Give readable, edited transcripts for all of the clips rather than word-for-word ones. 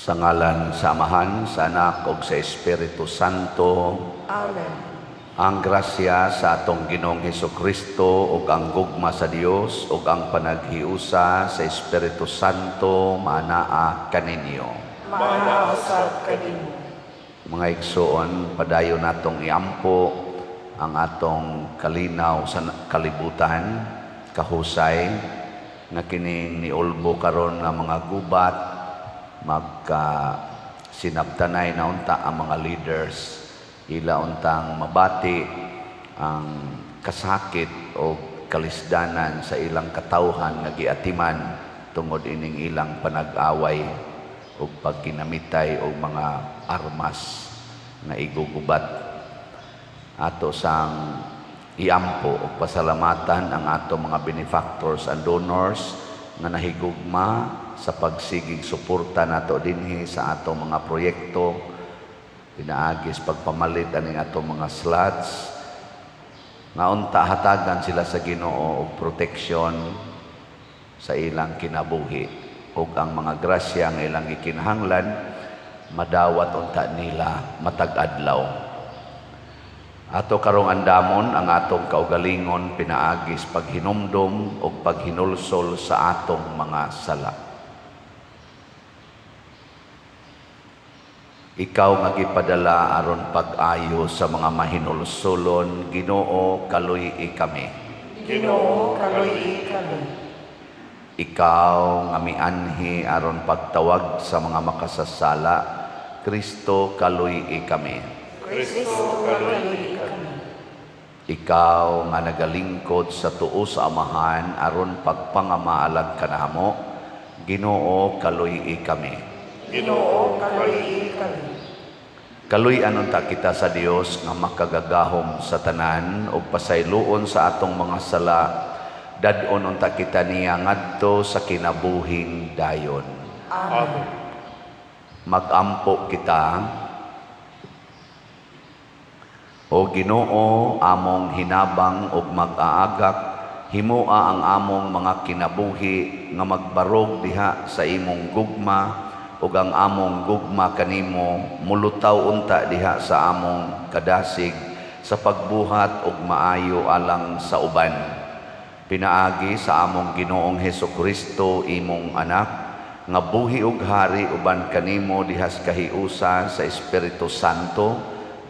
Sa ngalan sa Amahan, sa Anak, ug sa Espiritu Santo. Amen. Ang grasya sa atong Ginoong Hesukristo ug ang gugma sa Dios ug ang panaghiusa sa Espiritu Santo manaa kaninyo. Manaa usab kanimo. Mga igsoon, padayon natong iampo ang atong kalinaw sa kalibutan, kahusay nga kining niulbo karon nga mga gubat sinabtanay na unta ang mga leaders, ila untang mabati ang kasakit o kalisdanan sa ilang katawhan nga giatiman tungod ining ilang panag-away o pagkinamitay o mga armas na igugubat. Ato sang iampo o pasalamatan ang ato mga benefactors and donors nga nahigugma sa pagsigig suporta nato dinhi sa ato mga proyekto, pinaagis pagpamalit aning ato mga slots nga unta hatagan sila sa Ginoo og proteksyon sa ilang kinabuhi ug ang mga grasya nga ilang gikinahanglan madawat unta nila matag adlaw. Ato karong andamon ang atong kaugalingon pinaagis paghinumdom ug paghinulsol sa atong mga sala. Ikaw nga gipadala aron pag-ayo sa mga mahinulsolon, Ginoo kaluy-i kami. Ginoo kaluy-i kami. Ikaw nga mianhi aron pagtawag sa mga makasasala, Kristo kaluy-i kami. Kristo kaluy-i kami. Ikaw nga nagalingkod sa tuo sa Amahan aron pagpangamaalag kanamo, Ginoo kaluy-i kami. Ginoo kaluy-i kami. Kaluy-an unta kita sa Dios nga makagagahom sa tanan ug pasayloon sa atong mga sala, dad-on unta kita niya ngadto sa kinabuhing dayon. Amen. Magampo kita. O Ginoo, among hinabang ug mag-aagak, himoa ang among mga kinabuhi nga magbarog diha sa imong gugma ug ang among gugma kanimo mulutaw unta diha sa among kadasig sa pagbuhat ug maayo alang sa uban. Pinaagi sa among Ginoong Hesukristo imong anak nga buhi ug hari uban kanimo diha sa kahiusa sa Espiritu Santo,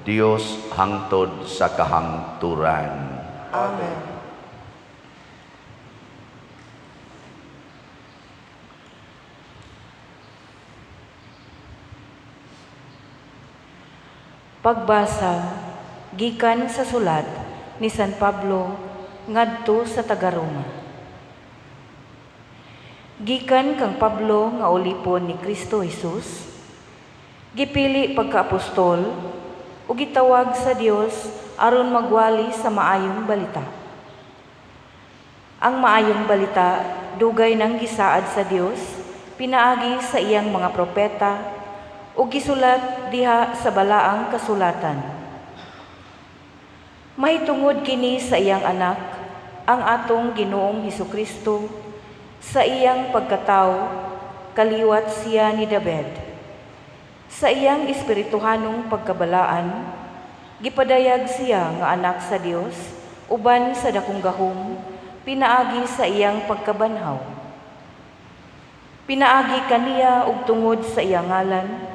Dios hangtod sa kahangturan. Amen. Pagbasa gikan sa sulat ni San Pablo ngadto sa taga-Roma. Gikan kang Pablo nga ulipon ni Kristo Jesus, gipili pagka-apostol ug gitawag sa Dios aron magwali sa maayong balita. Ang maayong balita dugay nang gisaad sa Dios pinaagi sa iyang mga propeta ug gisulat diha sa balaang kasulatan. Mahitungod kini sa iyang anak, ang atong Ginoong Hesukristo, sa iyang pagkatao, kaliwat siya ni David. Sa iyang espirituhanong pagkabalaan, gipadayag siya nga anak sa Dios, uban sa dakong gahom, pinaagi sa iyang pagkabanhaw. Pinaagi kaniya ug tungod sa iyang ngalan,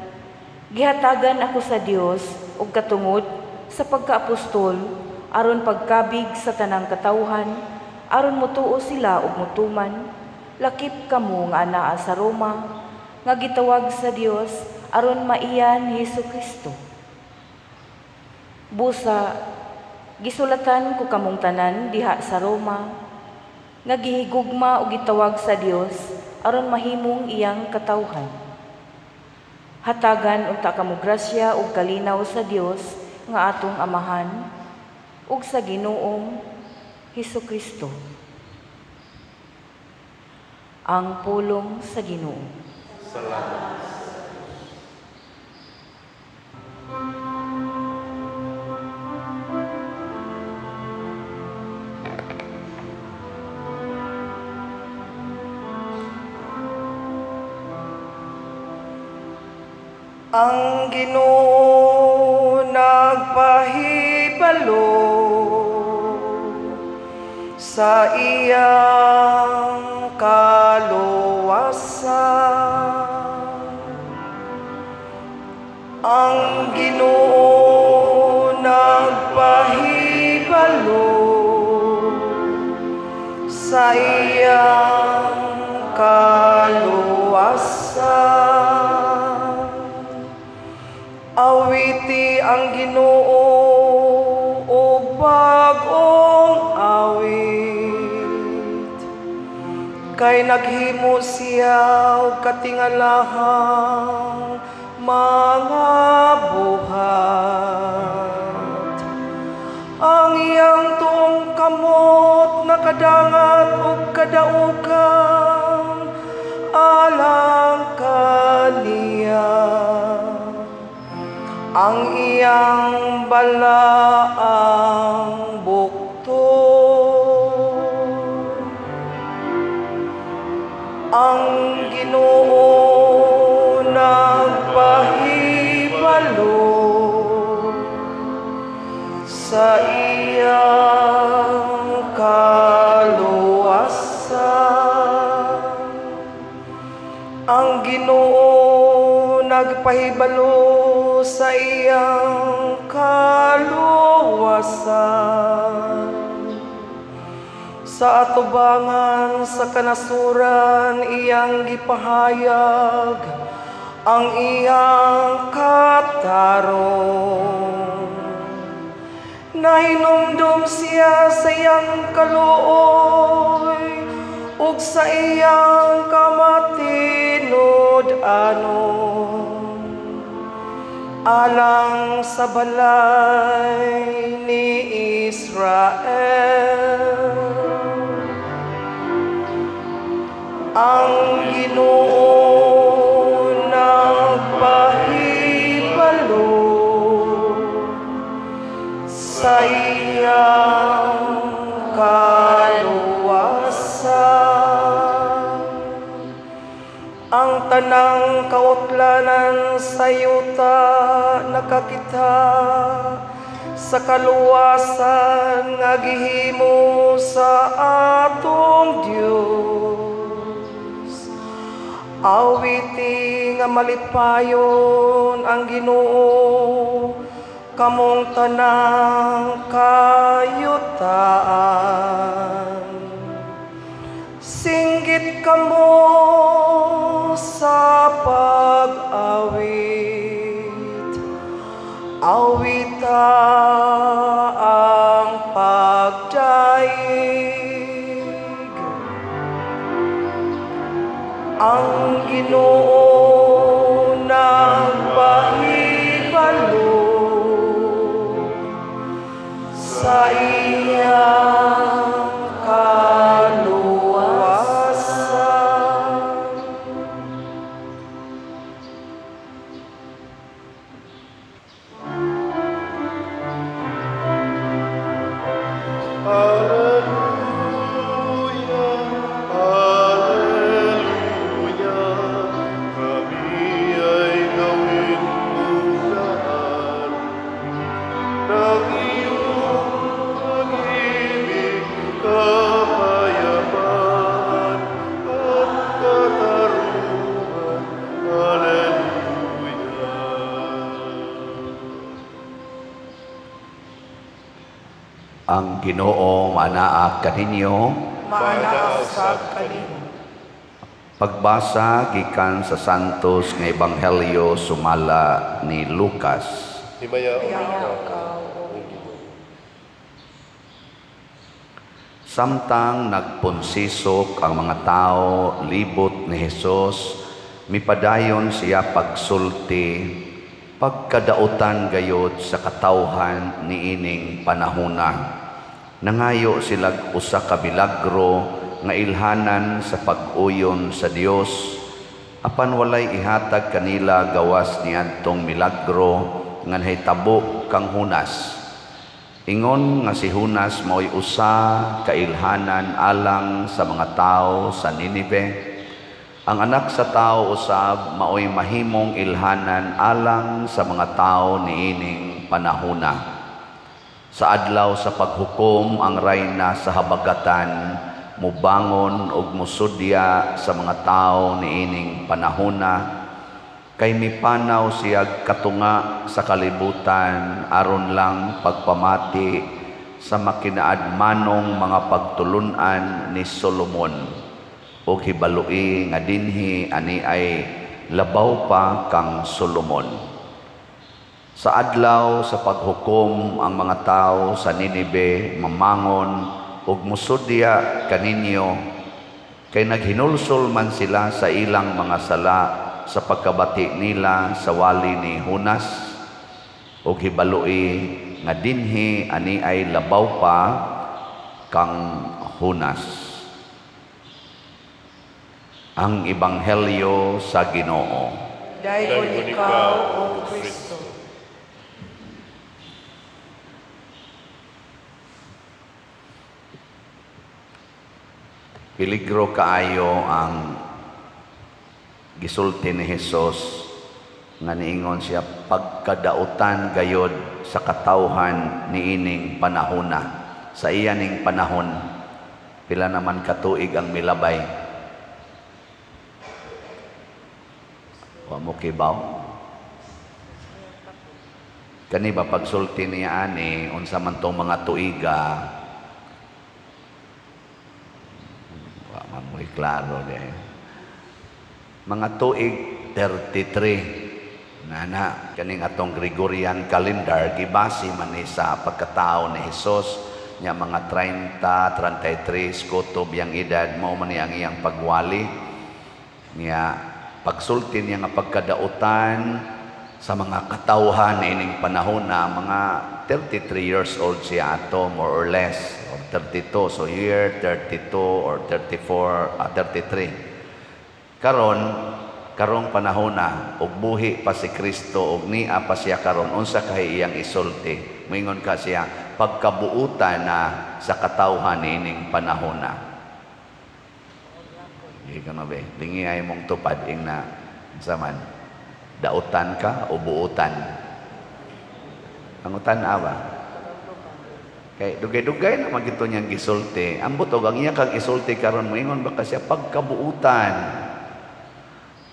gihatagan ako sa Dios ug katungod sa pagkaapostol aron pagkabig sa tanang katawhan, aron mutuo sila ug mutuman, lakip kamo nga anaa sa Roma, nga gitawag sa Dios aron maiyan ni Hesukristo. Busa, gisulatan ko kamong tanan diha sa Roma, nga gihigugma ug gitawag sa Dios aron mahimong iyang katawhan. Hatagan unta kamo grasya ug kalinaw sa Dios nga atong Amahan ug sa Ginoong Hesukristo. Ang pulong sa Ginoo. Salamat. Ang Ginoo nagpahibalo sa iyang kaluwasan. Ang Ginoo nagpahibalo sa iyang kaluwasan. Awiti ang Ginoo o bag-ong awit, kay naghimo siya og katingalahang mga buhat. Ang iyang tuong kamot nakadangat og kadaugan alang kaniya. Ang iyang balaang bukto, ang Ginoo nagpahibalo sa iyang kaluwasan. Ang Ginoo nagpahibalo sa iyang kaluwasan. Sa atubangan sa kanasuran iyang gipahayag ang iyang katarong. Nahinumdum siya sa iyang kaluoy ug sa iyang kamatinud-anon. Alang sa balay ni Israel, ang Ginoo nagpahibalo sa iyang kaluwasan. Ang tanang kautlanan sa yuta nakakita sa kaluwasan nga gihimo sa atong Dios. Awiti nga malipayon ang Ginoo kamong tanang kayutaan. Singgit kamo sa pag-awit, awita ang pagdaig. Ang Ginoo nagpahibalo sa iyang kaluwasan. Ang Ginoo manaak kaninyo. Maanaak sa kanimo. Pagbasa gikan sa Santos nga Ebanghelyo sumala ni Lucas. Samtang nagpunsisok ang mga tao libot ni Hesus, mipadayon siya pagsulti, pagkadautan gayod sa katawhan ni ining panahuna. Nangayo sila usa ka milagro nga ilhanan sa pag-uyon sa Dios, apan walay ihatag kanila gawas niadtong milagro nga nahitabo kang Hunas. Ingon nga si Hunas mao'y usa ka ilhanan alang sa mga tao sa Ninive, Ang anak sa tao usab maoy mahimong ilhanan alang sa mga tao niining panahona. Sa adlaw sa paghukom ang rayna sa habagatan mubangon og musudya sa mga tao niining panahona, kay mipanaw siya katunga sa kalibutan aron lang pagpamati sa makinaadmanong mga pagtulunan ni Solomon. O hibalui nga dinhi ani ay labaw pa kang Solomon. Sa adlaw sa paghukom ang mga tao sa Ninibe mamangon ug musudya kaninyo, kay naghinulsol man sila sa ilang mga sala sa pagkabati nila sa wali ni Hunas. O hibalui nga dinhi ani ay labaw pa kang Hunas. Ang Ebanghelyo sa Ginoo. Dayon ikaw, O Kristo. Peligro kaayo ang gisulti ni Hesus nga niingon siya pagkadautan gayod sa katawhan niining panahona. Sa iyaning panahon, pila naman katuig ang milabay. Wa mo kibaw. Kani ba pagsulti niya ani unsa man tong mga tuiga? Wa man mo klaro de. Mga tuig 33 nana kaning atong Gregorian calendar gibase man ni sa pagkatao ni Hesus nya mga 30, 33 kutob yang edad mao man ni ang iyang pagwali niya. Pagsulti niya nga pagkadautan sa mga katawhan ining panahon na mga 33 years old siya ato, more or less, or 32, so year 32 or 34, 33. Karong panahon na, ug buhi pa si Kristo, ug niya pa siya karon unsa kay iyang isulti. Moingon ka siya, pagkabuutan na sa katawhan ining panahon na. Ikaw na ba? Lingi ay mong tupad ing na saman. Dautan ka o buutan? Ang utan ba? Kay dugay-dugay na magito niyang gisulti. Ambot og ang iya kang isulti karon moingon ba siya pagkabuutan,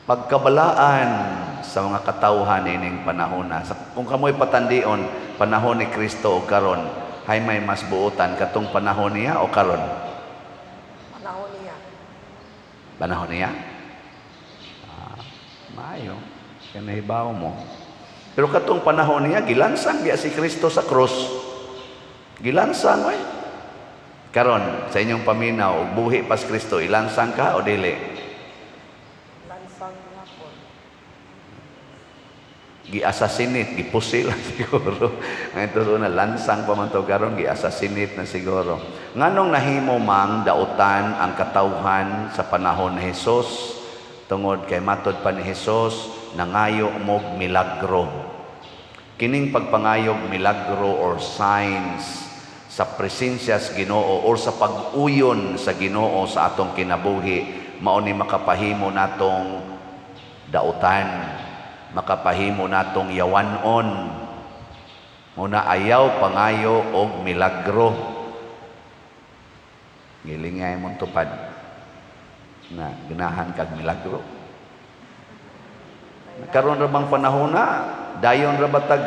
pagkabalaan sa mga katawhan ining panahon na. Kung kamoy patandion panahon ni Kristo o karon, hay may mas buutan katong panahon niya o karon? Panahon niya? Maayo. Kaya nahibaw mo. Pero katong panahon niya, gilansang niya si Kristo sa krus. Gilansang, ay. Karon, sa inyong paminaw, buhi pas Kristo, ilansang ka o dili? Lansang nga po. Gi-assassinate, gipusil siguro. Ngayon to na, lansang pa man to karon, gi-assassinate na siguro. Nganong nahimo mang dautan ang katawhan sa panahon ni Hesus? Tungod kay matod pa ni Hesus, nangayo mog milagro. Kining pagpangayog milagro or signs sa presensya sa Ginoo or sa pag-uyon sa Ginoo sa atong kinabuhi, mao ni makapahimo natong dautan, makapahimo natong yawanon. Muna ayaw pangayo og milagro. Gilingay mong tupad na ganahan kag milagro. Karon ra bang panahon na dayon ra batag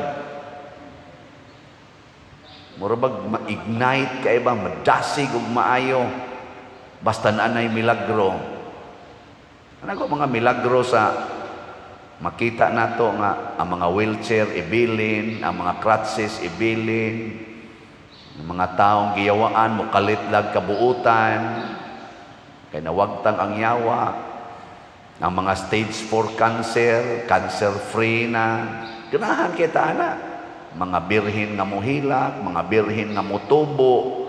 murabag ma-ignite kay ba madasig ug maayo basta naanay milagro. Ano mga milagro sa makita nato nga ang mga wheelchair ibilin, ang mga crutches ibilin, ang mga taong giyawaan mo kalitlag kabuutan, kay nawagtang ang yawa, ang mga stage 4 cancer, cancer-free na, ganahan kita na. Mga birhin nga muhilak, mga birhin nga mutubo,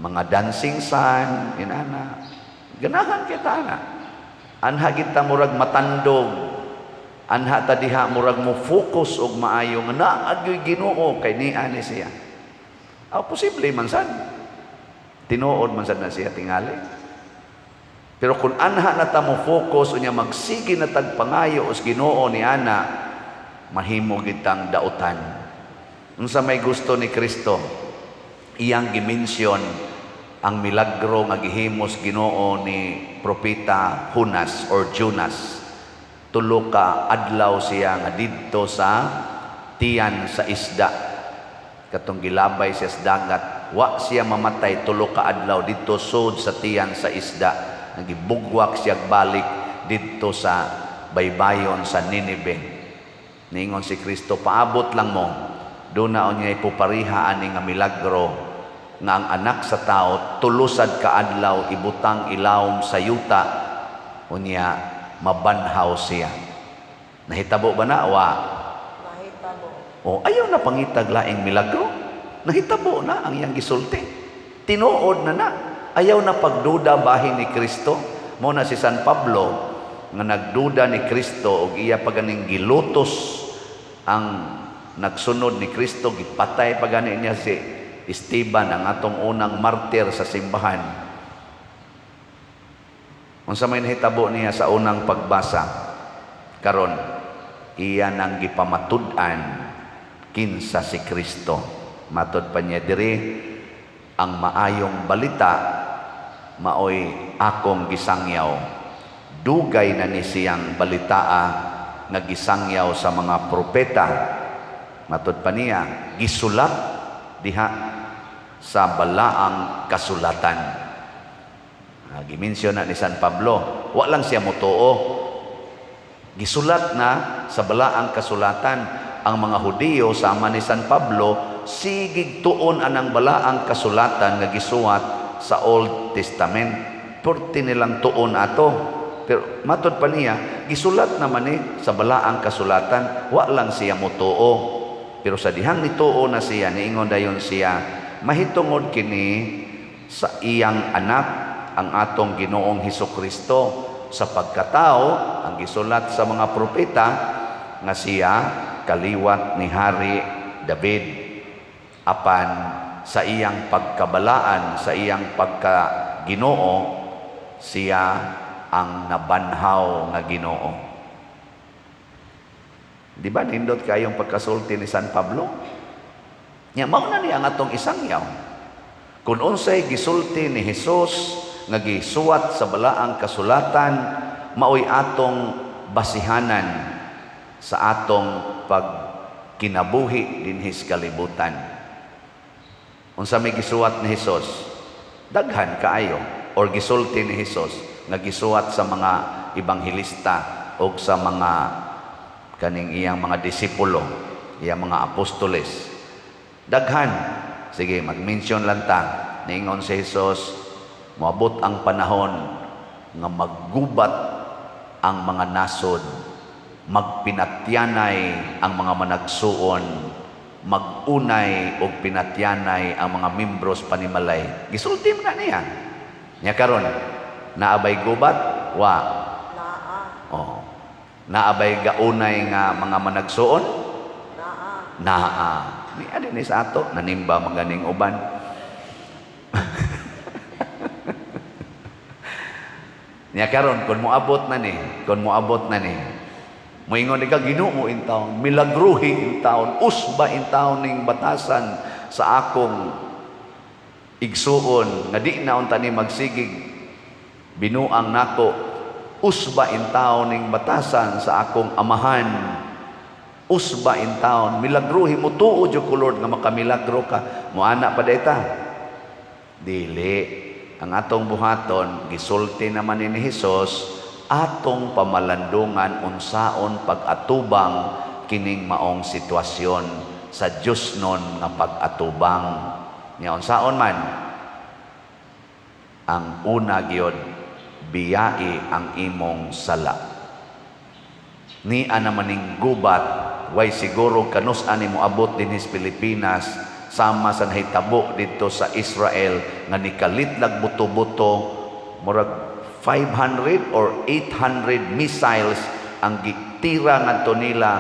mga dancing sun, inana. Ganahan kita na. Anha kita murag matandog, anha ta diha murag mo focus og maayo nga naagyoy Ginoo kay niani siya. Posible man sad. Tinuod man sad na siya tingali. Pero kung anha na ta mo focus unya magsige na tagpangayo us Ginoo ni ana, mahimo gid tang dautan. Unsa may gusto ni Kristo, iyang gimensyon ang milagro nga gihimos Ginoo ni propeta Jonas or Jonas. Tulo ka adlaw siya nga didto sa tiyan sa isda. Katong gilabay siya sa dagat, wa siya mamatay tulo ka adlaw didto sud sa tiyan sa isda. Nagibugwak siya balik didto sa baybayon sa Ninive. Niingon si Kristo, paabot lang mo. Doon na niya ipupariha ani nga milagro nga ang anak sa tao tulusad kaadlaw ibutang ilawom sa yuta unya mabanhaw siya. Nahitabo ba na? Wa. Nahitabo. O ayaw na pangitag laing milagro. Nahitabo na ang iyang gisulti. Tinuod na. Ayaw na pagduda bahin ni Kristo. Mo na si San Pablo nga nagduda ni Kristo og iya paganing gilutos ang nagsunod ni Kristo, gipatay pa gani niya si Esteban, ang atong unang martir sa simbahan. Unsa may nahitabo niya sa unang pagbasa, karon iya nang gipamatud-an kinsa si Kristo. Matud pa niya diri, ang maayong balita maoy akong gisangyaw. Dugay na ni siyang balitaa nga gisangyaw sa mga propeta. Matud pa niya, gisulat diha sa balaang kasulatan. Gimensyon na ni San Pablo, wa lang siya mutuo. Gisulat na sa balaang kasulatan. Ang mga Hudiyo sama ni San Pablo, sigig tuon anang balaang kasulatan nga gisuwat sa Old Testament. Purti nilang tuon ato. Pero matud pa niya, gisulat naman sa balaang kasulatan, wa lang siya mutuo. Pero sa dihang nituo na siya, niingon dayon siya, mahitungod kini sa iyang anak, ang atong Ginoong Hesukristo, sa pagkatao, ang gisulat sa mga propeta, nga siya kaliwat ni Hari David, apan sa iyang pagkabalaan, sa iyang pagkaginoo, siya ang nabanhaw nga Ginoo. Di ba nindot kayong pagkasulti ni San Pablo? Nya mao na niya ang atong isangyaw. Kung unsay gisulti ni Hesus nga gisuwat sa balaang kasulatan, maoy atong basihanan sa atong pagkinabuhi dinhi sa kalibutan. Unsa may gisuwat ni Hesus? Daghan kaayo or gisulti ni Hesus nga gisuwat sa mga ebanghelista o sa mga kaning iyang mga disipulo, iyang mga apostoles. Daghan. Sige, mag-mention lang ta. Niingon si Jesus, moabot ang panahon nga maggubat ang mga nasod, magpinatyanay ang mga managsuon, magunay o pinatyanay ang mga membros panimalay. Gisulti mo na niya. Nya karon, naabay gubat? Wa. Naa. Oh. Naabay gaunay nga mga managsuon? Naa. Naa. Ni adin ni sa ato nanimba maganing uban. Nya karon kun moabot na ni, moingon ka Ginoo in taon, milagruhi in taon, usba in taon ning batasan sa akong igsuon nga di na unta ni magsigig binuang nako. Usba in taon ning batasan sa akong amahan. Usba in taon, milagruhi mo tuo jud ko Lord nga makamilagro ka. Moana pa dayta. Dili. Ang atong buhaton, gisulti naman ni Hesus, atong pamalandungan unsaon pag-atubang kining maong sitwasyon sa Dios nun nga pag-atubang. Nya unsaon man? Ang una gyud biyai ang imong sala. Ni anamaning gubat, way siguro kanus-an mo abot din his Pilipinas, sama sa nahitabo dito sa Israel, nga nikalitlag buto-buto, murag 500 or 800 missiles ang gitira ngadto nila,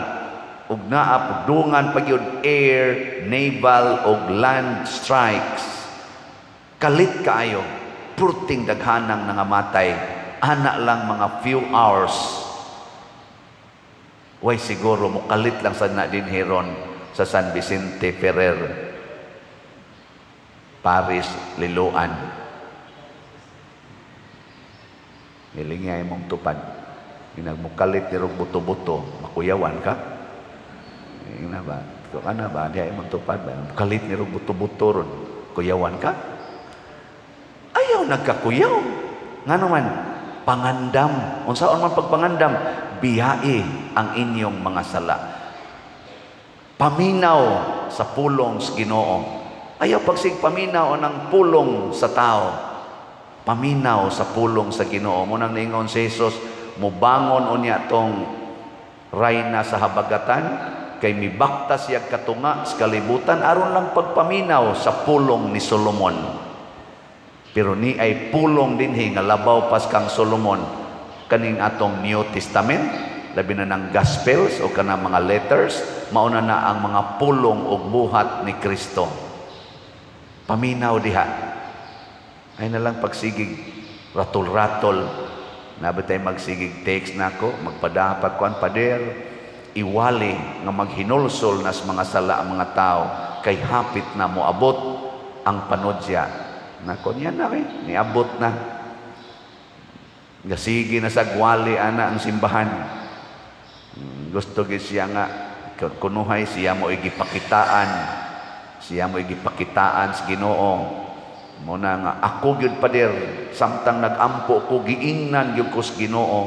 ug naa pagdungan pagyud air, naval ug land strikes. Kalit kaayo. Purting daghanang nangamatay ana lang mga few hours. Way siguro mukalit lang sa na din hiron sa San Vicente Ferrer, Paris, Liloan. Nilingay mong tupad. Inagmukalit ni rog buto-buto, makuyawan ka? Ina ba? Ko ana ba diay mong tupad ba? Mukalit ni rog buto-buto ron, kuyawan ka? Ayaw nagkakuyaw. Ngano man pangandam. Unsaon man pagpangandam? Biyai ang inyong mga sala. Paminaw sa pulong sa Ginoo. Ayaw pagsig paminaw ng pulong sa tao. Paminaw sa pulong sa Ginoo. Munang niingon si Jesus, mubangon unya tong rayna sa habagatan, kay mibakta siya katunga sa kalibutan, aron lang pagpaminaw sa pulong ni Solomon. Pero ni ay pulong dinhi nga labaw pas kang Solomon kaning atong New Testament, labi na ng Gospels o kanang mga letters, mauna na ang mga pulong o buhat ni Kristo. Paminaw diha. Ay na lang pagsigig ratol-ratol. Nabitay magsigig text nako, magpadapat kuan pader, iwali nga maghinulsol nas mga sala ang mga tao kay hapit na moabot ang panodya. Nako niya na niabot na. Gasigi na sa gwali ana ang simbahan. Gusto gid siya nga kunuhay siya mo igipakitaan. Siya mo igipakitaan sa Ginoo. Muna nga ako gyud pader samtang nagampo ko giingnan gyud ko sa Ginoo.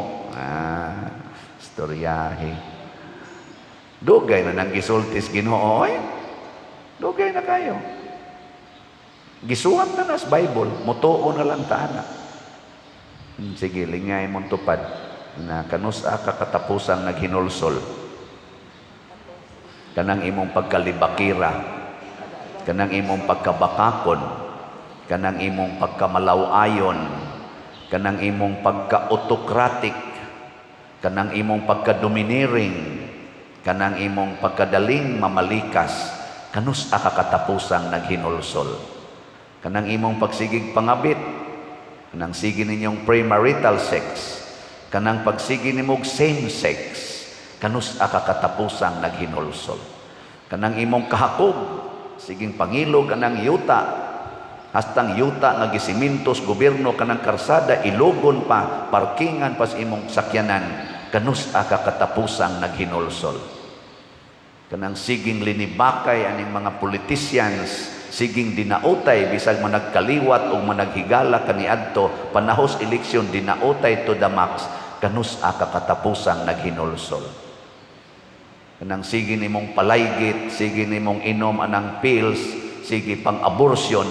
Storyahe. Dugay na nang gisultis Ginoo oy. Dugay na kayo. Gisuhat na nas Bible, mutuo na lang taana. Sige, lingay mong tupad na kanusa ka katapusang naghinulsol. Kanang imong pagkalibakira, kanang imong pagkabakakon, kanang imong pagkamalaw-ayon, kanang imong pagka-autocratic, kanang imong pagka-domineering, kanang imong pagkadaling mamalikas, kanusa ka katapusang naghinulsol. Kanang imong pagsigig pangabit, kanang sige ninyong premarital sex, kanang pagsige nimog same sex, kanus ka katapusang naghinulsol. Kanang imong kahakog, siging pangilog kanang yuta, hastang yuta nga gisimintos gobyerno kanang karsada, ilogon pa, parkingan pas imong sakyanan, kanus ka katapusang naghinulsol. Kanang siging linibakay aning mga politicians, siging dinautay bisag managkaliwat o managhigala kaniadto panahos eleksyon, dinautay to the max, kanus ka katapusang naghinulsol. Kanang sige nimong palaygit, sige nimong inom anang pills, sige pang abortion,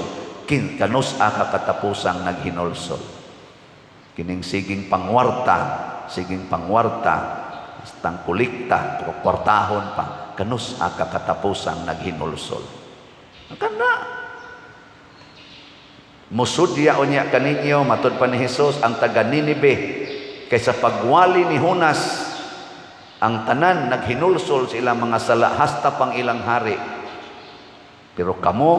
kanus ka katapusang naghinulsol. Kining siging pangwarta, hastang kulikta o kwartahon pa, kanus ka katapusang naghinulsol. Kana musudya unya kaninyo matud pa ni Hesus ang taga Ninive kaysa pagwali ni Hunas ang tanan naghinulsol sa ilang mga sala hasta pang ilang hari. Pero kamo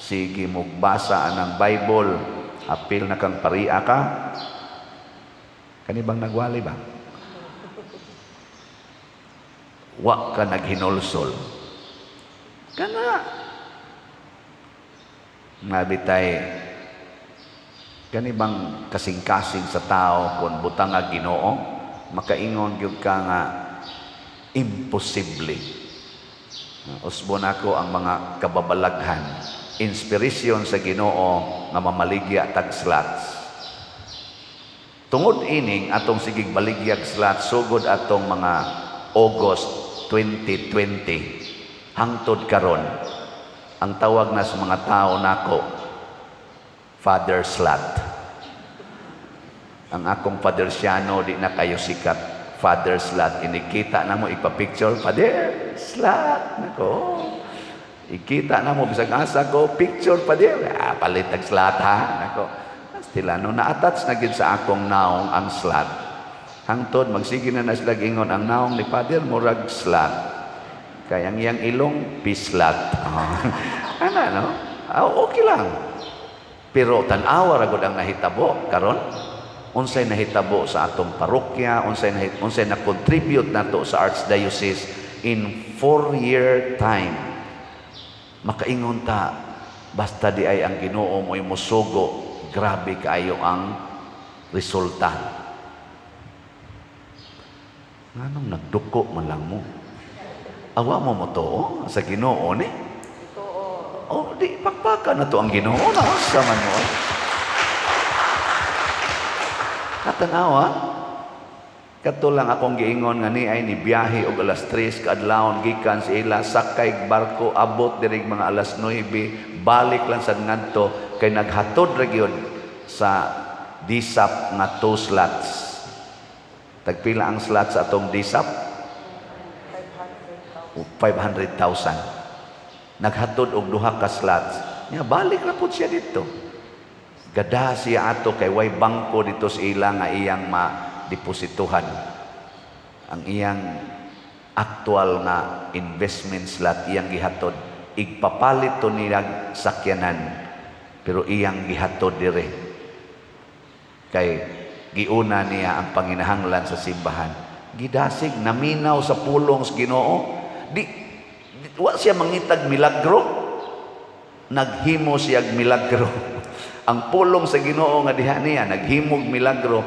sige mugbasa anang Bible, apil na kang paria ka, kanibang nagwali ba? Wa ka naghinulsol. Kana mabitay kanibang kasing-kasing sa tao kung butang nga Ginoo, makaingon gyud ka nga imposible. Usbon ako ang mga kababalaghan, inspirasyon sa Ginoo nga mamaligya tag slots. Tungod ining atong sigig baligyag slots sugod atong mga August 2020 hangtod karon, ang tawag na sa mga tao nako Father Slut. Ang akong Fathersiano di na kayo sikat, Father Slut. Inikita na mo ipapicture, Father Slut nako. Ikita na mo bisag asa ko picture Father, palit ang slut ha nako. Stilano na-attach na gid sa akong naong ang slut. Hangtod magsige na sila gingon ang naong ni Father murag slut. Kaya ang iyang ilong, pislat. Ano, no? Okay lang. Pero tanawa ragod ang nahitabo, karon unsay nahitabo sa atong parokya, unsay na contribute nato sa Archdiocese in 4-year time. Makaingon ta, basta di ay ang Ginoo mo'y musugo, grabe kaayo ang resulta. Anong nagduko man lang mo? Awa mo mo to sa Ginoo ni? Oh, di pakpaka na to ang Ginoo na sa man mo. Katanawa, kato lang akong giingon nga ni ay ni biyahe og alas 3 kaadlawon gikan sa ila sakay barko abot diri mga alas 9 balik lang sa ngadto kay naghatod ra gyud sa DSAP nga 2 slots. Tagpila ang slots sa atong DSAP? 500,000. Naghatod og 2 ka slots. Nya balik ra pud siya dito. Gada siya ato kay way bangko dito sa ila nga iyang ma-deposituhan. Ang iyang actual nga investment slot iyang gihatod. Igpapalit to niya sakyanan pero iyang gihatod dire. Kay giuna niya ang panginahanglan sa simbahan. Gidasig naminaw sa pulong sa Ginoo. Wa siya mangitag milagro, naghimo siya milagro. Ang pulong sa Ginoo nga diha niya naghimog milagro.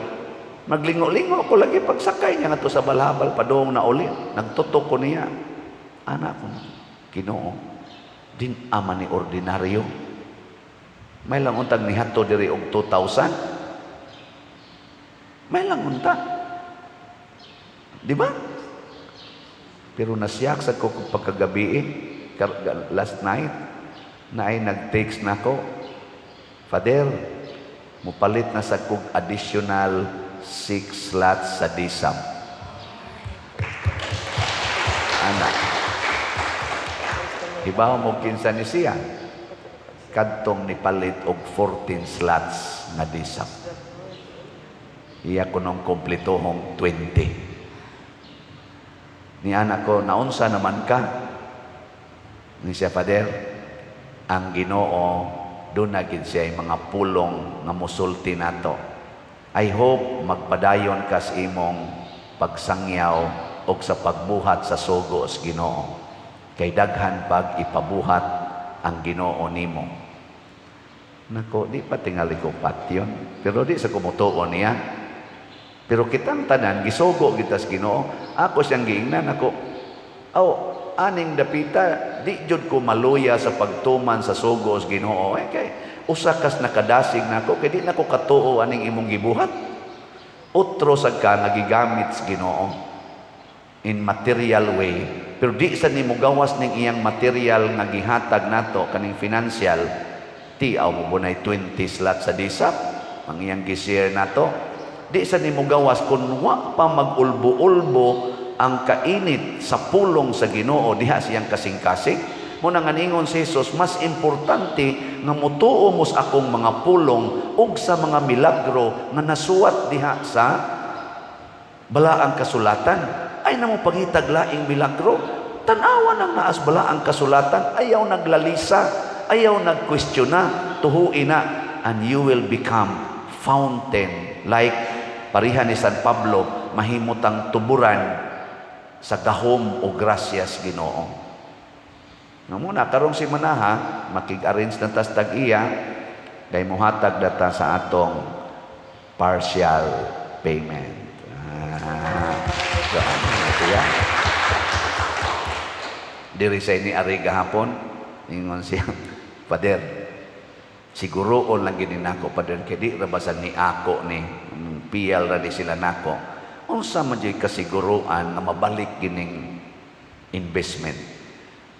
Maglingo-lingo ko lagi pagsakay niya ngadto sa balhabal padung na uli. Nagtutok ko niya. Anak ko, Ginoo, din ama ni ordinaryo. May lang untag nihato diri og 2,000. May lang unta. Di ba? Pero nasiyak sa ko pagkagabi last night na ay nag-text na ko, Father, mupalit na sa kog additional 6 slots sa DSAP. Anak. Hibaw mo kinsa ni siya. Kadtong nipalit og 14 slots na DSAP. Iya ko nung kumpletohong 20. Ni anak ko, naunsa naman ka? Ni siya, Father, ang Ginoo, doon na gid siya mga pulong nga musulti nato. I hope magpadayon ka sa imong pagsangyaw o sa pagbuhat sa sugo sa Ginoo. Kay daghan pag ipabuhat ang Ginoo nimo. Nako, di pa tingali ko patyon. Pero di sa kumutuon niya. Pero kitang tanan, gisugo kita sa Ginoo. Ako siyang giingnan ako. Aning dapita, di jud ko maluya sa pagtuman sa sugo sa Ginoo. Kay usakas nakadasig nako kay di nako katuo aning imong gibuhat. Utro sad ka nagigamit sa Ginoo in material way. Pero di sa nimo gawas ning iyang material nga gihatag nato kaning financial. Aw mo bunay 20 slots sa DSAP ang iyang gi-share nato. Di sa nimo gawas kung wa pa mag-ulbo-ulbo ang kainit sa pulong sa Ginoo diha siyang kasing-kasing. Mo nang ningon si Jesus, mas importante nga mutuo mo sa akong mga pulong ug sa mga milagro nga nasuwat diha sa balaang kasulatan. Ay namo pangitag laing milagro. Tan-awan ang naas balaang kasulatan, ayaw naglalisa, ayaw nagkwestiona, tuhuin na, and you will become fountain like parihan ni San Pablo, mahimutang tuburan sa gahom o grasyas Ginoo. Nga muna, karong si Manaha, makig-arrange na tas tag-iya, kay muhatag data sa atong partial payment. So, ano na siya? Diri sa ini ari gahapon, ingon siya, Pader, siguroon lang gini nako, Pader, kaya di rabasan ni ako ni PL ra di sila nako. Unsa man jay kasiguruan nga mabalik gining investment.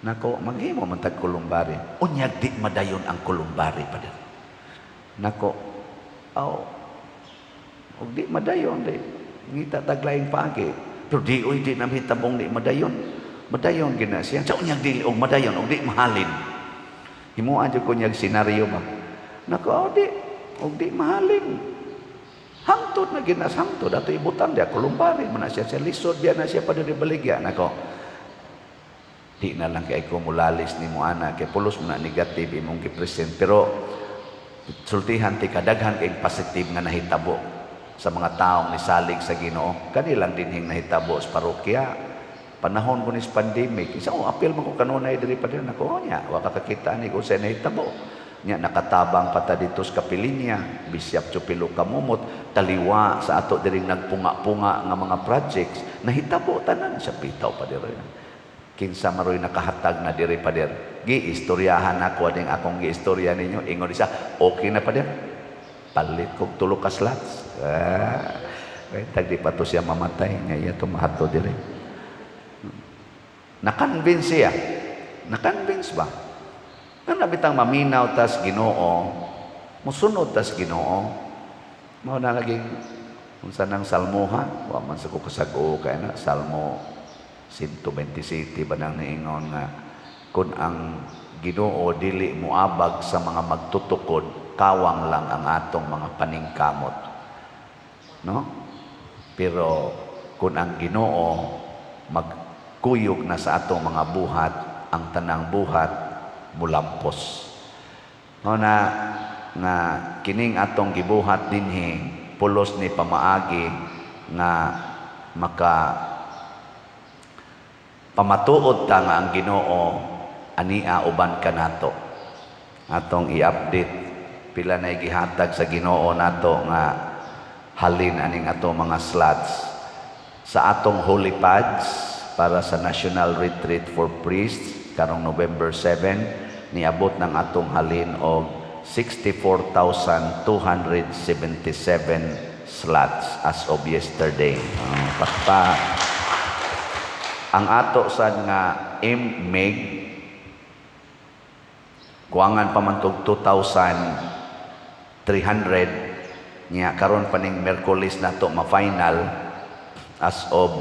Nako, maghimo man tag kulumbari. Unyag di madayon ang kulumbari pa din. Nako, og di madayon di. Ngita taglaing paagi. Pero di di namitabong di madayon. Madayon gina siya. Sa unyag di og madayon og di mahalin. Himuan jud ko nyag senaryo ba. Nako, og di mahalin. Hangtod na ginas hangtod ato ibutan dia kulumbari man siya lisod biya na siya pa diri baligya nako. Di na lang kay ko mulalis nimo ana kay pulos mo na negative imong gi-present pero sultihan ti kadaghan kay positive nga nahitabo sa mga taong nisalig sa Ginoo. Kanilang dinhing nahitabo sa parokya. Panahon ko ni pandemic, isang apil mo ko kanunay diri pa din ako niya, wa ka kakita ni kung sa nahitabo. Nya nakatabang pata dito sa kapilinya, Bishop Chupilo Kamumot, taliwa sa ato diring nagpunga-punga nga mga projects, nahitabo tanan sa pitaw pa diri. Kinsa maroy nakahatag na diri pa diri. Giistoryahan ako ading akong giistorya ninyo, ingon isa, okay na pa diri. Palit kog tulo ka slots. Tag di pa to siya mamatay, nga iya tumahato diri. Nakonvince siya. Nakonvince ba? Nga nabitang maminaw tas Ginoo, musunod tas Ginoo. Mao na naging unsa nang salmoha, wa man sa ko kasag-o kay na Salmo 127 ba nang niingon nga kun ang Ginoo dili moabag sa mga magtutukod, kawang lang ang atong mga paningkamot. No? Pero kung ang Ginoo magkuyog na sa atong mga buhat, ang tanang buhat mulampos. No na nga kining atong gibuhat dinhi pulos ni pamaagi nga maka pamatuod ta nga ang Ginoo ania uban kanato. Atong i-update pila na gihatag sa Ginoo nato nga halin aning ato mga slots sa atong holy pads para sa National Retreat for Priests karong November 7 niabot ng atong halin og 64,277 slots as of yesterday. Pakpa ang ato sad nga MMEG kuangan pa man tog 2,300 nya karon pa ning Miyerkules nato ma-final as of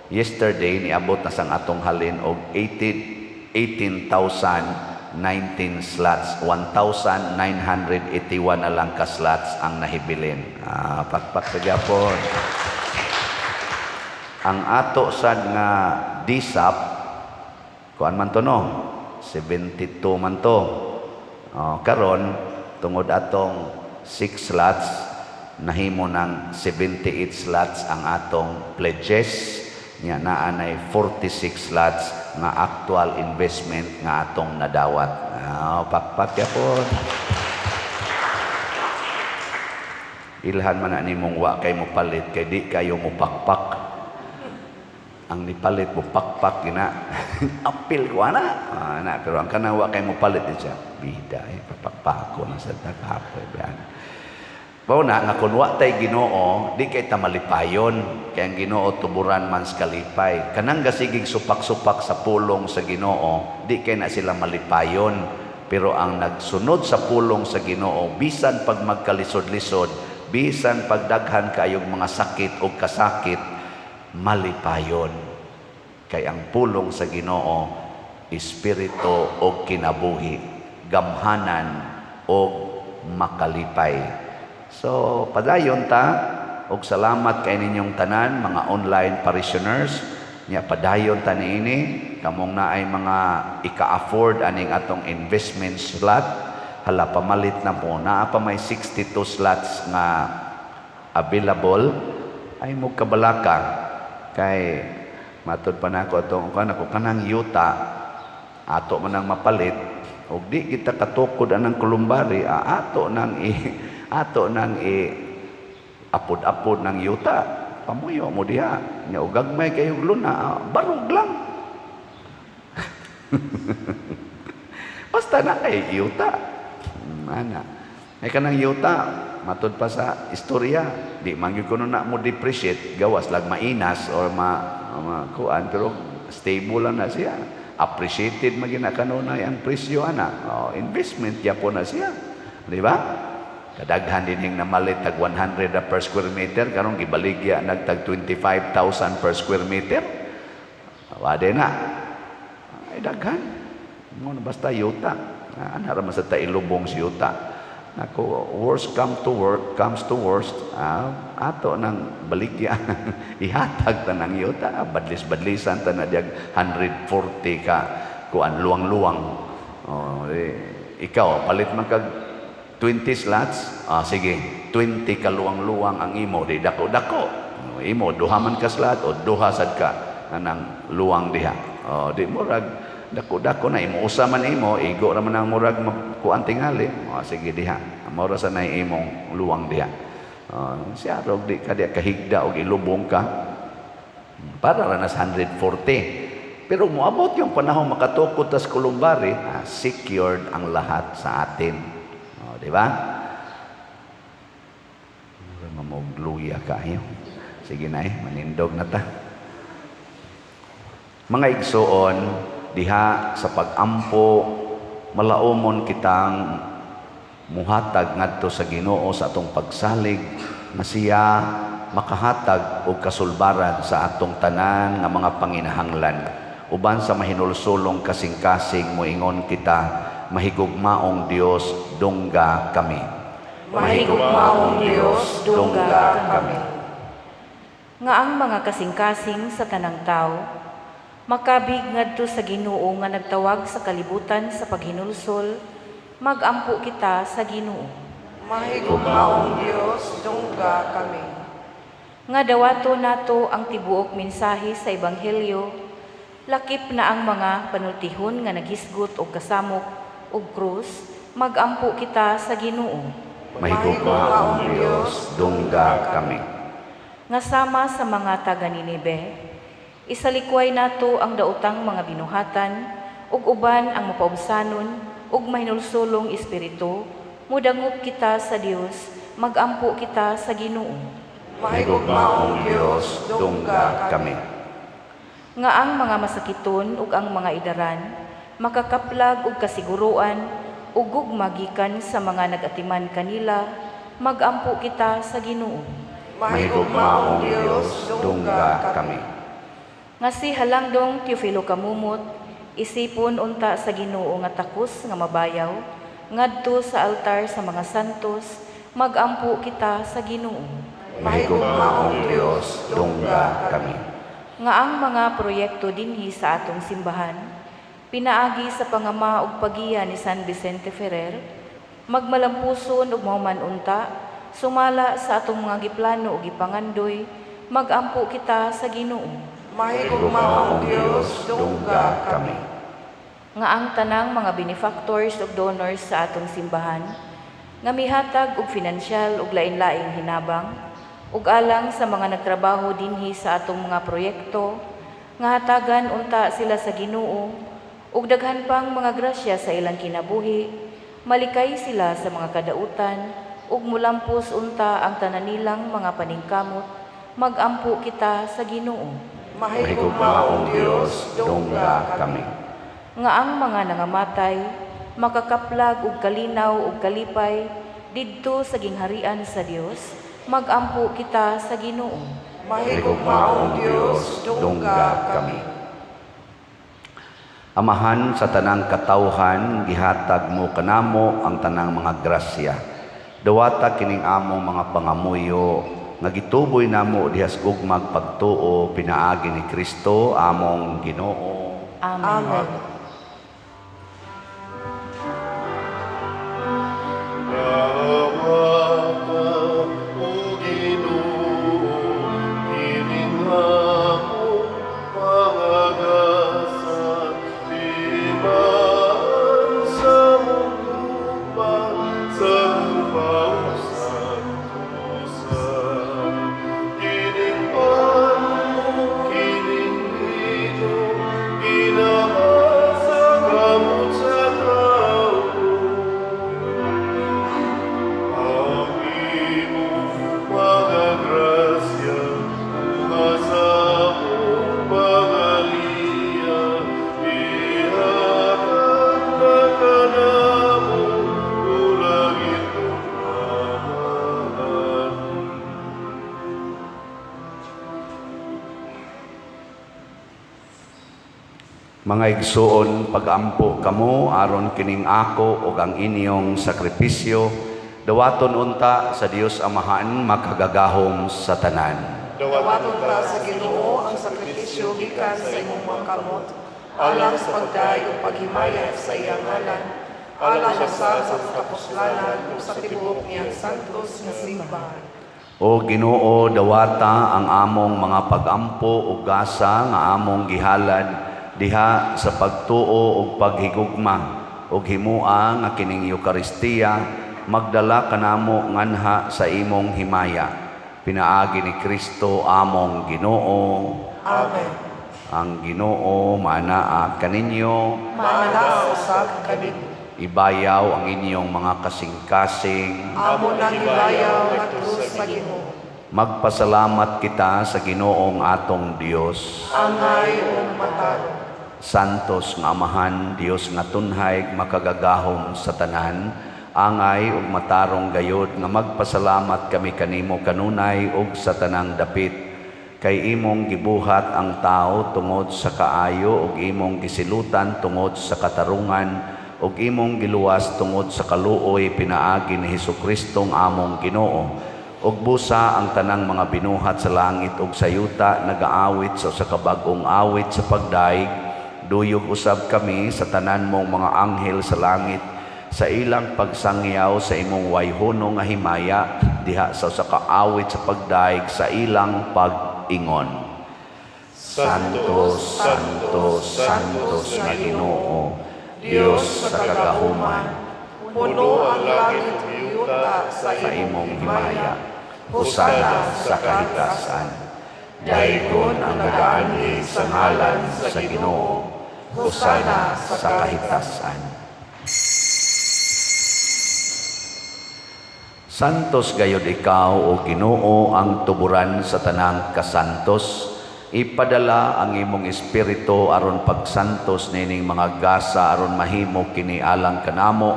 yesterday niabot na sang atong halin og 18,019 slots, 1,981 na lang ka slots ang nahibilin. Pakpak sa Japon. Ang ato sad nga DSAP, kuan man to no? 72 man to. Karon tungod atong 6 slots, nahimo ng 78 slots ang atong pledges. Nya naa nay 46 slots nga actual investment nga atong nadawat. Pakpak yapon. Ilhan man na nimong wa kay mo palit kay di kayo mo pakpak. Ang nipalit mo pakpak gina. Apil ko na. Pero ang kanang wa kay mo palit siya. Bida papakpak ko na sa tagapoy biyan. Bao na nga kun wa tay Ginoo di kay ta malipayon kay ang Ginoo tuburan man sa kalipay. Kanang gasigig supak-supak sa pulong sa Ginoo di kay na sila malipayon. Pero ang nagsunod sa pulong sa Ginoo bisan pag magkalisod-lisod, bisan pagdaghan kayong mga sakit o kasakit, malipayon. Kay ang pulong sa Ginoo espiritu o kinabuhi, gamhanan o makalipay. So, padayon ta, og salamat kay ninyong tanan, mga online parishioners, niya padayon ta niini, kamong naay mga ika-afford aning atong investment slot, hala pamalit na po, naa pa may 62 slots nga available, ay mo kabalaka, kay matod pa na ako itong kanang yuta, ato man ang mapalit, og di kita katukod anang kulumbari, ato nang apod-apod ng yuta. Pamuyo mo diha. Nya og gagmay kayong luna, barog lang. Basta na kay yuta. Ana. Ay kanang yuta, matud pa sa istorya, di man gyud kuno na mo depreciate, gawas lag mainas or kuan pero stable lang na siya. Appreciated magina kanunay ang presyo ana. Investment gyapon na siya. Di ba? Kadaghan din na malit tag 100 per square meter karon gibaligya nagtag 25,000 per square meter. Wade na. Ay daghan. Mo basta yuta. Ana ra man sa tailubong si yuta. Nako worst comes to worst. Ato nang baligya ihatag ta nang yuta. Badlis-badlisan ta na diag 140 ka kuan luwang-luwang. Ikaw palit man kag 20 slots, sige. 20 ka luwang-luwang ang imo, di dako-dako. Imo, duha man ka slat o duha sad ka nang luwang diha. O, di murag, dako-dako na. Imo usa man imo, igo raman ang murag kuan tingali. O, sige diha. Mura sa na imong luwang diha. Siya rog di ka diha kahigda o ilubong ka. Para ra na sa 140. Pero moabot yung panahon makatukod tas kulumbari, secured ang lahat sa atin. O, di ba? Mamugluya kayo. Sige na manindog na ta. Mga igsoon, diha sa pag-ampo, malaumon kitang muhatag ngadto sa Ginoo sa atong pagsalig na siya makahatag og kasulbaran sa atong tanan nga mga panginahanglan. Uban sa mahinulsulong kasing-kasing moingon kita, mahigugmaong Dios, dungga kami. Mahigugmaong Dios, dungga kami. Nga ang mga kasing-kasing sa tanang tao, makabig ngadto sa Ginoo nga nagtawag sa kalibutan sa paghinulsol, magampo kita sa Ginoo. Mahigugmaong Dios, dungga kami. Nga dawato nato ang tibuok mensahe sa Ebanghelyo, lakip na ang mga panultihon nga naghisgot og kasamok og krus, magampo kita sa Ginoo. Mahigugmaong Dios, dungga kami. Nga sama sa mga taga Ninive, isalikway nato ang daotang mga binuhatan, ug uban ang mapaubsanon, ug mahinulsulong espiritu, mudangop kita sa Dios, magampo kita sa Ginoo. Mahigugmaong Dios, dungga kami. Nga ang mga masakiton ug ang mga idaran, makakaplag ug kasiguruan, ug magikan sa mga nagatiman kanila, magampo kita sa Ginoo. Mahigugmaong Dios, dungga kami. Nga si Halangdong Teofilo Kamumot, isipon unta sa Ginoo nga takos nga mabayaw, ngadto sa altar sa mga santos, magampo kita sa Ginoo. Mahigugmaong Dios, dungga kami. Nga ang mga proyekto dinhi sa atong simbahan, pinaagi sa pangama ug pagiya ni San Vicente Ferrer, magmalampuson ug mahuman unta, sumala sa atong mga giplano ug gipangandoy, magampo kita sa Ginoo. Mahigugmaong Dios, dungga kami. Nga ang tanang mga benefactors ug donors sa atong simbahan, nga mihatag og finansyal ug lain-laing hinabang, ug alang sa mga nagtrabaho dinhi sa atong mga proyekto, nga hatagan unta sila sa Ginoo, ug daghan pang mga grasya sa ilang kinabuhi, malikay sila sa mga kadautan, ug mulampos unta ang tanan nilang mga paningkamot, magampo kita sa Ginoo. Mahigugmaong Dios, dungga kami. Nga ang mga nangamatay, makakaplag ug kalinaw ug kalipay, didto sa gingharian sa Dios, magampo kita sa Ginoo. Mahigugmaong Dios, dungga kami. Amahan sa tanang katawhan, gihatag mo kanamo ang tanang mga grasya. Dawata kining among mga pangamuyo, nga gituboy namo dihas gugmag pagtuo pinaagi ni Kristo among Ginoo. Amen. Amen. Mga igsoon, pagampo kamo aron kining ako ug ang inyong sakripisyo, dawaton unta sa Dios Amahan makagagahom sa tanan. Dawaton ta sa Ginoo ang sakripisyo gikan sa imong mga kamot, alang sa pagdayo ug paghimayat sa iyang ngalan, alang sa kapuslanan ug sa tibuok niyang santos nga simbahan. O Ginoo, dawata ang among mga pagampo ug gasa nga among gihalad diha sa pagtuo ug paghigugma ug himua nga kining Eukaristiya magdala kanamo nganha sa imong himaya. Pinaagi ni Kristo among Ginoo. Amen. Ang Ginoo manaa kaninyo. Mananaw sa kanin. Ibayaw ang inyong mga kasing-kasing. Amo nang ibayaw nga krus sa Ginoo. Magpasalamat kita sa Ginoong atong Dios. Angay o mataro. Santos nga Amahan, Dios nga tunhay makagagahom sa tanan, angay ug matarong gayod nga magpasalamat kami kanimo kanunay ug sa tanang dapit. Kay imong gibuhat ang tao tungod sa kaayo ug imong gisilutan tungod sa katarungan ug imong giluwas tungod sa kaluoy pinaagi ni Hesukristo ang among Ginoo. Ug busa ang tanang mga binuhat sa langit ug sa yuta nagaawit sa kabag-ong awit sa pagdaig. Duyog usab kami sa tanan mong mga anghel sa langit sa ilang pagsangyaw sa imong wayhono nga himaya diha sa kaawit sa pagdaig sa ilang pag-ingon. Santos, Santos, Santos nga Ginoo, Dios sa kagahuman, Puno ang langit ug yuta sa imong himaya. Hosana sa kahitasan. Daygon ang nagaanhi sa ngalan sa Ginoo. Hosana sa kahitasan. Santos gayud ikaw o Ginoo ang tuburan sa tanang kasantos. Ipadala ang imong espiritu aron pagsantos nining mga gasa aron mahimo kini alang kanamo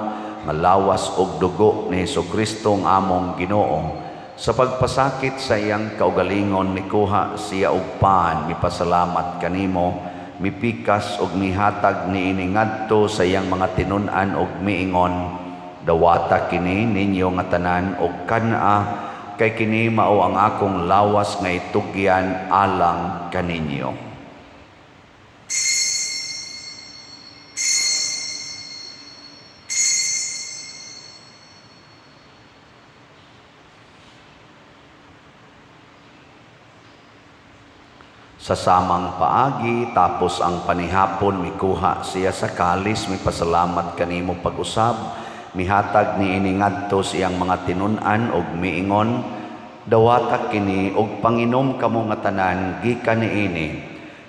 nga lawas ug dugo ni Hesukristo ang among Ginoo. Sa pagpasakit sa iyang kaugalingon mikuha siya og paan, mipasalamat kanimo, mipikas ug mihatag niini ngadto sa iyang mga tinun-an ug miingon, dawata kini ninyo nga tanan og kana kay kini mao ang akong lawas nga itugyan alang kaninyo. Sa samang paagi tapos ang panihapon mikuha siya sa kalis, mipasalamat kanimo pag-usab, mihatag niini ngadto siyang mga tinun-an og miingon, dawata kini og panginom kamo nga tanan gikan niini,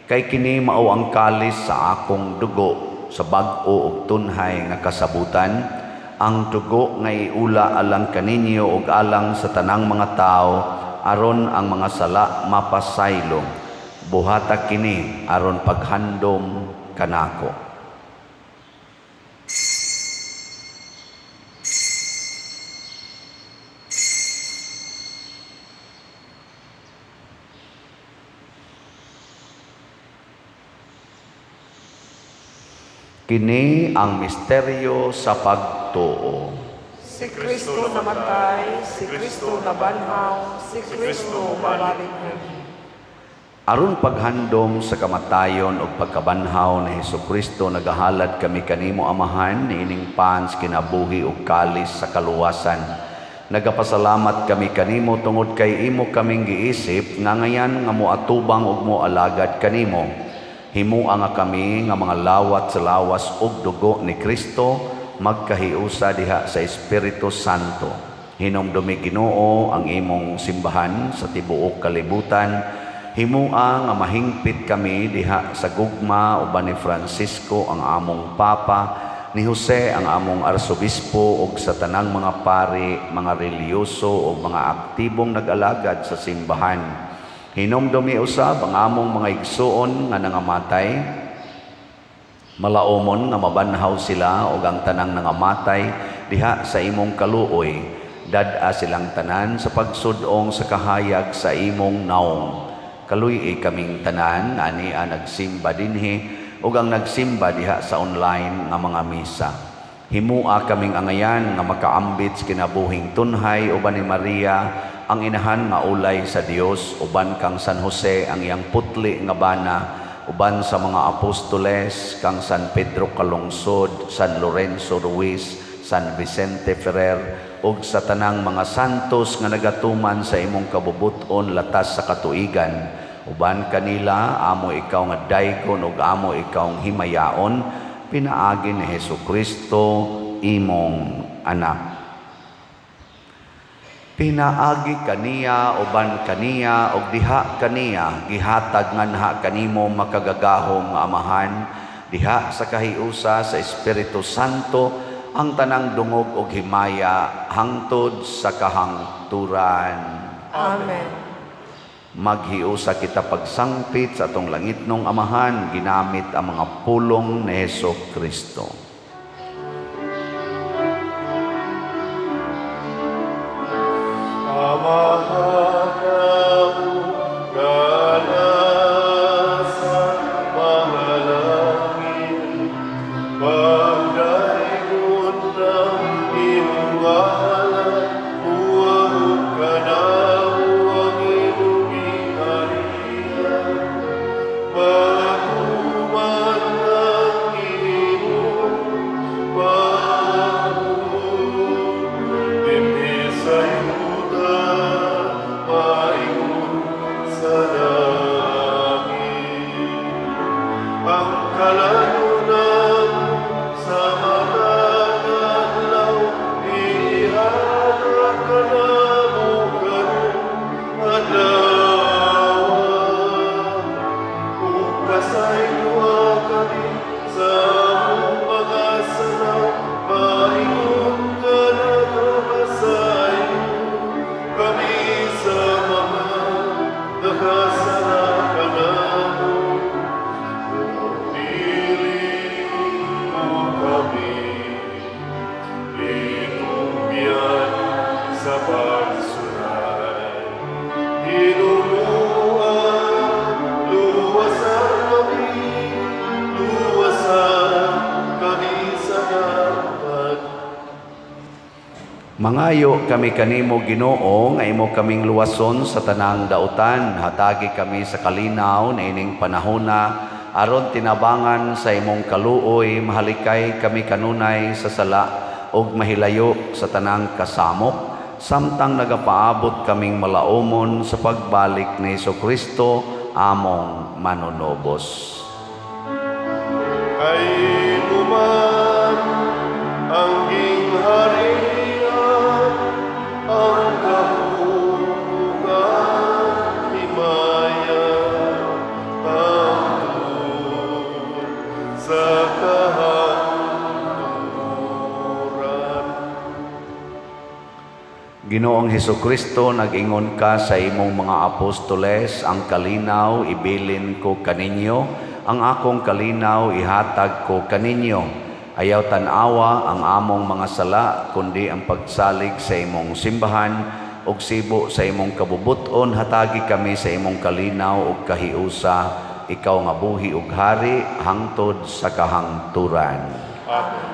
kay kini mao ang kalis sa akong dugo sa bag-o ug tunhay nga kasabutan, ang dugo nga iula alang kaninyo ug alang sa tanang mga tao aron ang mga sala mapasaylo. Buhata kini aron paghandom kanako. Kini ang misteryo sa pagtuo. Si Kristo namatay, si Kristo nabanhaw, si Kristo mabalik. Aron paghandom sa kamatayon ug pagkabanhaw ni Hesukristo nagahalad kami kanimo Amahan niining pans kinabuhi ug kalis sa kaluwasan. Nagapasalamat kami kanimo tungod kay imo kaming giisip nga ngayan nga moatubang ug moalagad kanimo. Himua nga kami nga mga lawat sa lawas ug dugo ni Kristo magkahiusa diha sa Espiritu Santo. Hinumdumi Ginoo ang imong simbahan sa tibuok kalibutan. Himua nga mahingpit kami diha sa gugma uban ni Francisco ang among Papa, ni Jose ang among Arsobispo ug sa tanang mga pari, mga reliyoso ug mga aktibong nag-alagad sa simbahan. Hinumdumi usab ang among mga igsuon nga nangamatay. Malaomon nga mabanhaw sila ug ang tanang nangamatay diha sa imong kaluoy. Dad-a silang tanan sa pagsudong sa kahayag sa imong naong. Kaluy kaming tanan ani nagsimba dinhi ug ang nagsimba diha sa online nga mga misa. Himua kaming angayan nga makaambit sa kinabuhing tunhay uban ni Maria ang inahan nga ulay sa Dios uban kang San Jose ang iyang putli nga bana uban sa mga apostoles kang San Pedro Calungsod, San Lorenzo Ruiz, San Vicente Ferrer, ug sa tanang mga santos nga nagatuman sa imong kabubuton latas sa katuigan. Uban kanila, amo ikaw nga daykon ug amo ikaw himayaon, pinaagi ni Hesukristo imong anak. Pinaagi kaniya, uban kaniya, ug diha kaniya, gihatag nganha kanimo makagagahom nga amahan, diha sa kahiusa sa Espiritu Santo, ang tanang dungog ug himaya, hangtod sa kahangturan. Amen. Maghiusa kita pagsangpit sa atong langitnong amahan, ginamit ang mga pulong ni Hesukristo. Mangayo kami kanimo Ginoo nga imo kaming luwason sa tanang dautan, hatagi kami sa kalinaw na ining panahona, aron tinabangan sa imong kaluoy, mahalikay kami kanunay sa sala ug mahilayo sa tanang kasamok, samtang nagapaabot kaming malaumon sa pagbalik ni Hesukristo among manunobos. Kay luman ang gingharian, ang kahugan, himaya, hangtod sa kahangturan. Ginoong Hesukristo, nag-ingon ka sa imong mga apostoles, ang kalinaw ibilin ko kaninyo, ang akong kalinaw ihatag ko kaninyo. Ayaw tanawa ang among mga sala, kundi ang pagsalig sa imong simbahan, ug sibo sa imong kabubuton, hatagi kami sa imong kalinaw ug kahiusa, ikaw nga buhi ug hari, hangtod sa kahangturan. Amen.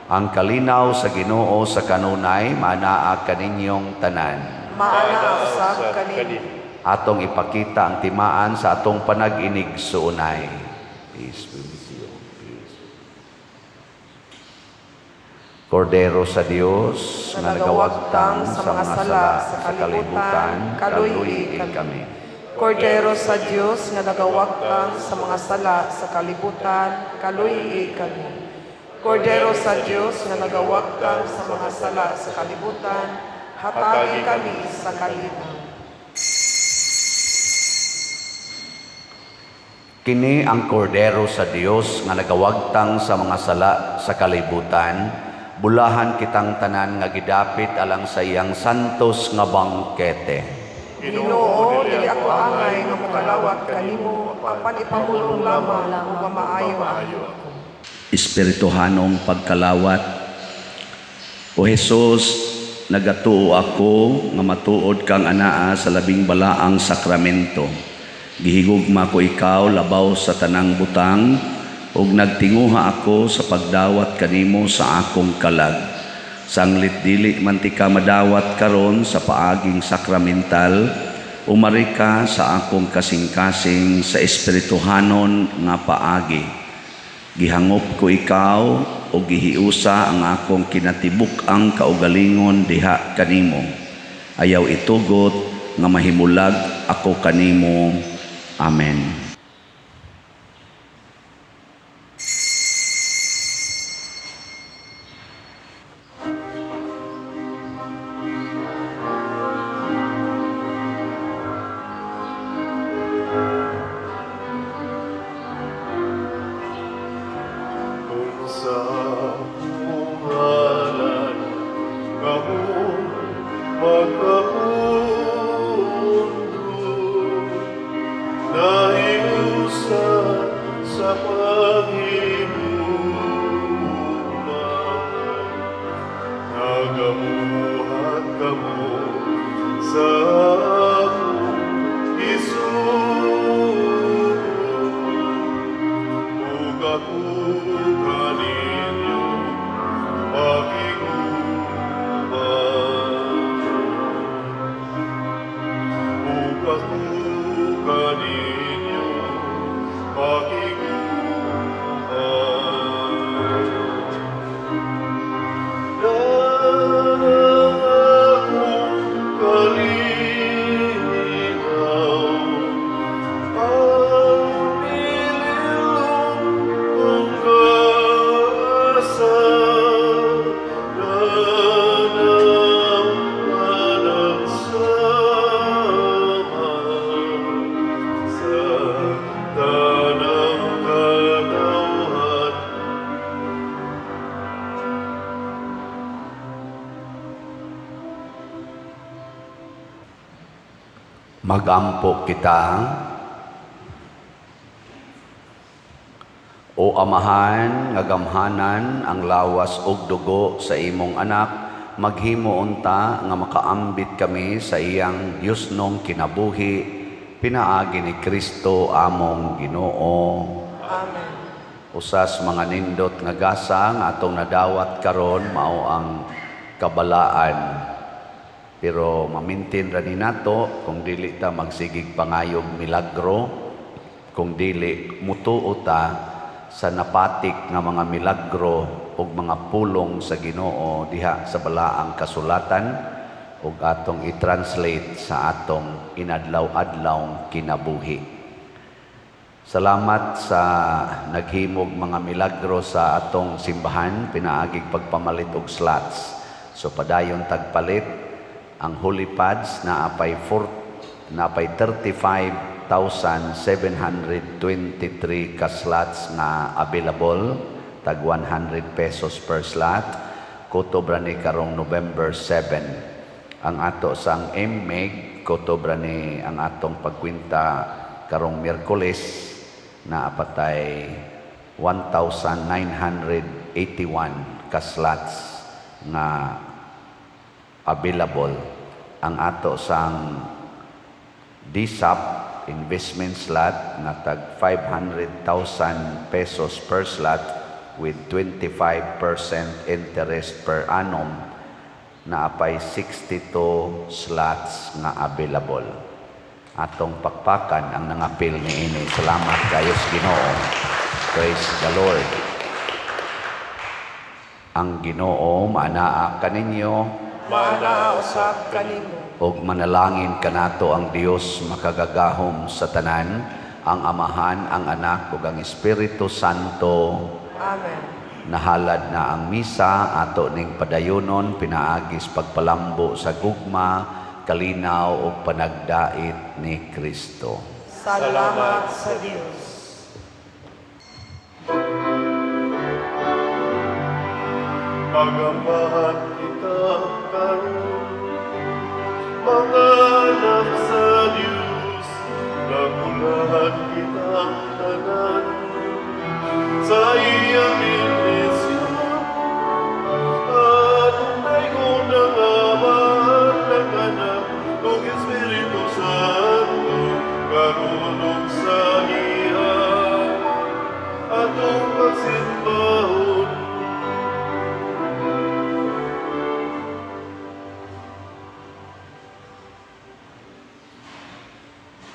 Ang kalinaw sa Ginoo sa kanunay, manaa kaninyong tanan. Maana usab kanin. Atong ipakita ang timaan sa atong panag-inig suunay. Peace be with you. Kordero sa Dios, na nagawagtang sa mga sala sa kalibutan, kaluy-in kami. Kordero sa Dios nga nagawagtang sa mga sala sa kalibutan, kaluy-in kami. Kordero sa Dios nga nagawagtang sa mga sala sa kalibutan, hatagi kami sa kalinaw. Kini ang kordero sa Dios nga nagawagtang sa mga sala sa kalibutan, bulahan kitang tanan nga gidapit alang sa iyang santos nga bangkete. Ginoo, dili ako angay nga mokalawat kanimo, apan ipamulong lamang ug maayo ako. Espirituhanong pagkalawat. O Jesus, nagatuo ako nga matuod kang anaa sa labing balaang sakramento. Gihigugma ko ikaw labaw sa tanang butang, ug nagtinguha ako sa pagdawat kanimo sa akong kalag. Sanglit dili man ti ka madawat karon sa paaging sakramental, umari ka sa akong kasing-kasing sa espirituhanon nga paagi. Gihangop ko ikaw o gihiusa ang akong kinatibuk ang kaugalingon diha kanimo. Ayaw itugot nga mahimulag ako kanimo. Amen. Kung sa pangalan kamo magkapundo, nahiusan sa paghimuman, nagamuhat kamo sa akong isugo. Ug ako kaninyo pakiguban, ug ako kaninyo pakiguban. Danang akong kalinaw, ang ililong kong kasal, danang panagsama sa tanang katawhan. Magampo kita. O Amahan, nga gamhanan ang lawas ug dugo sa imong anak, maghimo unta nga makaambit kami sa iyang Diosnong kinabuhi, pinaagi ni Kristo among Ginoo. Amen. Usas mga nindot nga gasa nga atong nadawat karon mao ang kabalaan. Pero mamintin ra ni nato kung dili ta magsigig pangayog milagro, kung dili mutuo ta sa napatik nga mga milagro ug mga pulong sa Ginoo diha sa balaang kasulatan ug atong i-translate sa atong inadlaw-adlaw kinabuhi. Salamat sa naghimog mga milagro sa atong simbahan, pinaagig pagpamalit og slots. So padayon tagpalit ang Holy Pads na apay 35,723 ka slots na available, tag 100 pesos per slot. Kutobra ni karong November 7. Ang ato sang MMEG, kutobra ni ang atong pagkwinta karong Miyerkules na apatay 1,981 ka slots na available. Ang ato sang DSAP investment slot na tag 500,000 pesos per slot with 25% interest per annum na apay 62 slots nga available. Atong pakpakan ang nangapil ni ini. Salamat kayo sa Ginoo. Praise the Lord. Ang Ginoo maanaa kaninyo Manausap kanimo. og manalangin kanato ang Dios makagagahom sa tanan, ang Amahan, ang Anak ug ang Espiritu Santo. Amen. Nahalad na ang misa ato ning padayonon, pinaagis pagpalambo sa gugma, kalinaw ug panagdait ni Kristo. Salamat sa Dios. Pagambahan kita karon, mga anak sa Diyos, nagulahan kitang tanan sa iyang